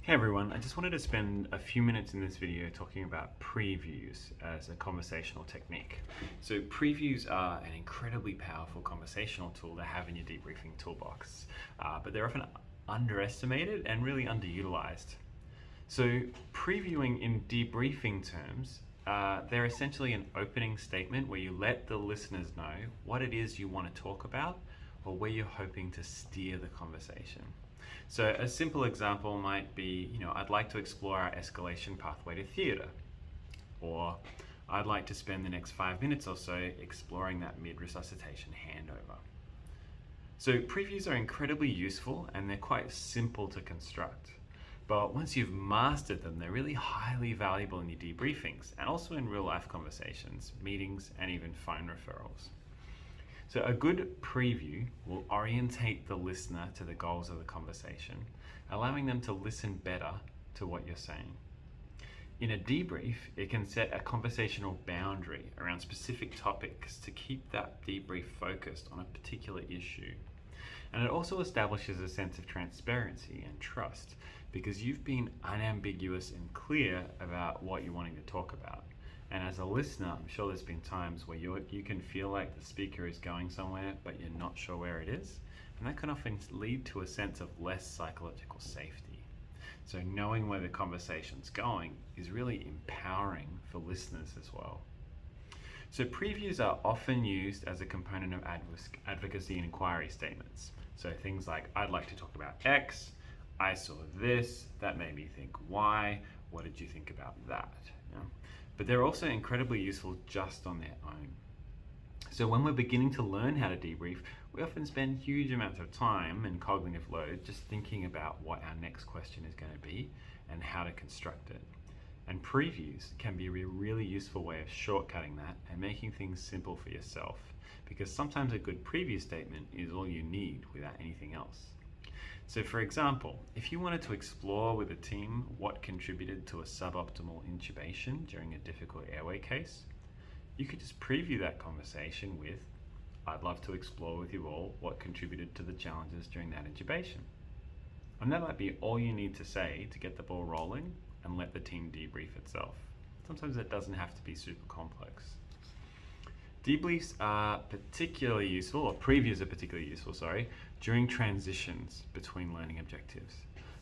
Hey everyone, I just wanted to spend a few minutes in this video talking about previews as a conversational technique. So previews are an incredibly powerful conversational tool to have in your debriefing toolbox, but they're often underestimated and really underutilized. So previewing in debriefing terms, they're essentially an opening statement where you let the listeners know what it is you want to talk about or where you're hoping to steer the conversation. So a simple example might be, I'd like to explore our escalation pathway to theatre, or I'd like to spend the next 5 minutes or so exploring that mid-resuscitation handover. So previews are incredibly useful and they're quite simple to construct. But once you've mastered them, they're really highly valuable in your debriefings and also in real life conversations, meetings, and even phone referrals. So a good preview will orientate the listener to the goals of the conversation, allowing them to listen better to what you're saying. In a debrief, it can set a conversational boundary around specific topics to keep that debrief focused on a particular issue. And it also establishes a sense of transparency and trust because you've been unambiguous and clear about what you're wanting to talk about. And as a listener, I'm sure there's been times where you can feel like the speaker is going somewhere, but you're not sure where it is. And that can often lead to a sense of less psychological safety. So knowing where the conversation's going is really empowering for listeners as well. So previews are often used as a component of advocacy and inquiry statements. So things like, I'd like to talk about X, I saw this, that made me think Y, what did you think about that? But they're also incredibly useful just on their own. So when we're beginning to learn how to debrief, we often spend huge amounts of time and cognitive load just thinking about what our next question is going to be and how to construct it. And previews can be a really useful way of shortcutting that and making things simple for yourself, because sometimes a good preview statement is all you need without anything else. So for example, if you wanted to explore with a team what contributed to a suboptimal intubation during a difficult airway case, you could just preview that conversation with, I'd love to explore with you all what contributed to the challenges during that intubation. And that might be all you need to say to get the ball rolling and let the team debrief itself. Sometimes it doesn't have to be super complex. Debriefs are particularly useful, or previews are particularly useful, during transitions between learning objectives.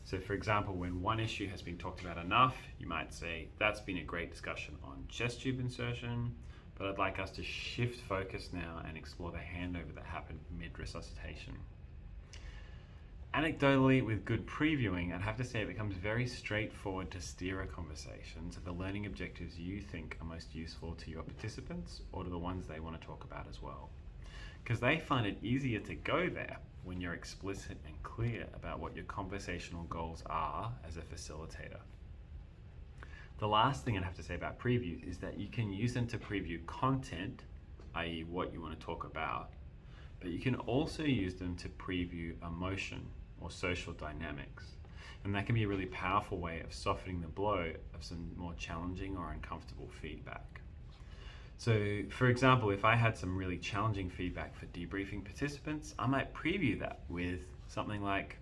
So for example, when one issue has been talked about enough, you might say, that's been a great discussion on chest tube insertion, but I'd like us to shift focus now and explore the handover that happened mid-resuscitation. Anecdotally, with good previewing, I'd have to say it becomes very straightforward to steer a conversation to the learning objectives you think are most useful to your participants or to the ones they want to talk about as well. Because they find it easier to go there when you're explicit and clear about what your conversational goals are as a facilitator. The last thing I'd have to say about previews is that you can use them to preview content, i.e. what you want to talk about, but you can also use them to preview emotion or social dynamics. And that can be a really powerful way of softening the blow of some more challenging or uncomfortable feedback. So for example, if I had some really challenging feedback for debriefing participants, I might preview that with something like,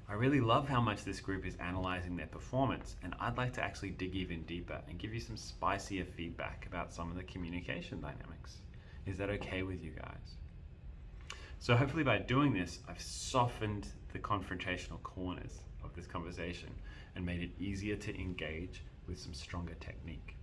I really love how much this group is analyzing their performance, and I'd like to actually dig even deeper and give you some spicier feedback about some of the communication dynamics. Is that okay with you guys? So hopefully by doing this, I've softened the confrontational corners of this conversation and made it easier to engage with some stronger technique.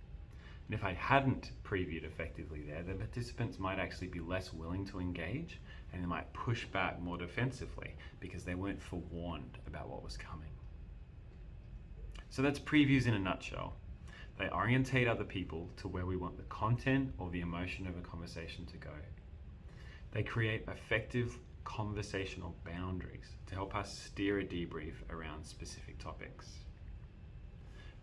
And if I hadn't previewed effectively there, the participants might actually be less willing to engage and they might push back more defensively because they weren't forewarned about what was coming. So that's previews in a nutshell. They orientate other people to where we want the content or the emotion of a conversation to go. They create effective conversational boundaries to help us steer a debrief around specific topics.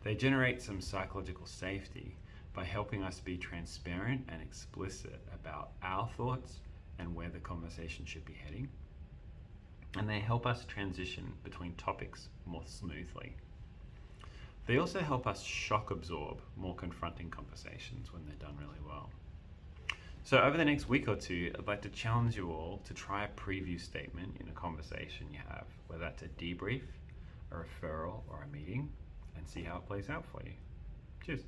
They generate some psychological safety by helping us be transparent and explicit about our thoughts and where the conversation should be heading. And they help us transition between topics more smoothly. They also help us shock absorb more confronting conversations when they're done really well. So over the next week or two, I'd like to challenge you all to try a preview statement in a conversation you have, whether that's a debrief, a referral, or a meeting and see how it plays out for you. Cheers.